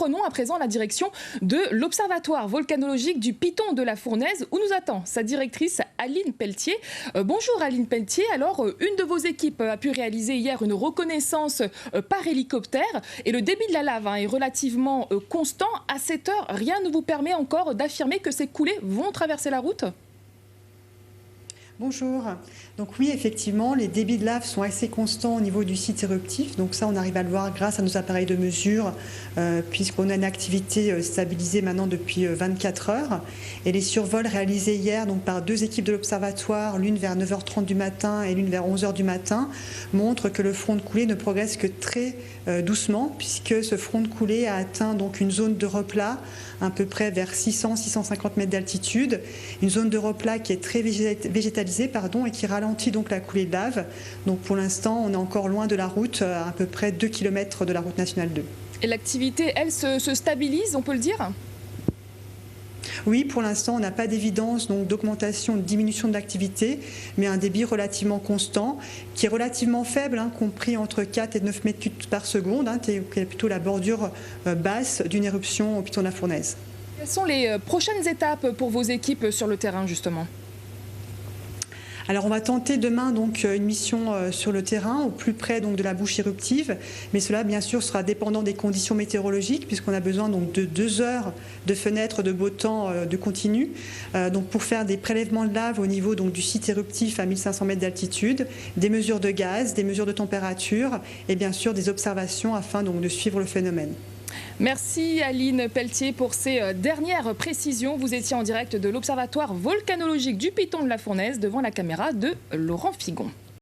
prenons à présent la direction de l'Observatoire volcanologique du Piton de la Fournaise, où nous attend sa directrice Aline Pelletier. Bonjour Aline Pelletier. Alors, une de vos équipes a pu réaliser hier une reconnaissance par hélicoptère et le débit de la lave est relativement constant. À cette heure, rien ne vous permet encore d'affirmer que ces coulées vont traverser la route ? Bonjour. Donc oui, effectivement, les débits de lave sont assez constants au niveau du site éruptif. Donc ça, on arrive à le voir grâce à nos appareils de mesure, puisqu'on a une activité stabilisée maintenant depuis 24 heures. Et les survols réalisés hier donc, par deux équipes de l'Observatoire, l'une vers 9h30 du matin et l'une vers 11h du matin, montrent que le front de coulée ne progresse que très doucement, puisque ce front de coulée a atteint donc une zone de replat à peu près vers 600-650 mètres d'altitude, une zone de replat qui est très végétalisée et qui ralentit donc la coulée de lave. Donc pour l'instant, on est encore loin de la route, à peu près 2 km de la route nationale 2. Et l'activité, elle, se stabilise, on peut le dire ? Oui, pour l'instant, on n'a pas d'évidence d'augmentation, de diminution de l'activité, mais un débit relativement constant, qui est relativement faible, compris entre 4 et 9 mètres cubes par seconde, qui est plutôt la bordure basse d'une éruption au Piton de la Fournaise. Quelles sont les prochaines étapes pour vos équipes sur le terrain, justement ? Alors on va tenter demain donc une mission sur le terrain, au plus près donc de la bouche éruptive, mais cela bien sûr sera dépendant des conditions météorologiques, puisqu'on a besoin donc de 2 heures de fenêtre de beau temps de continu, donc pour faire des prélèvements de lave au niveau donc du site éruptif à 1500 mètres d'altitude, des mesures de gaz, des mesures de température et bien sûr des observations afin donc de suivre le phénomène. Merci Aline Pelletier pour ces dernières précisions. Vous étiez en direct de l'Observatoire volcanologique du Piton de la Fournaise devant la caméra de Laurent Figon.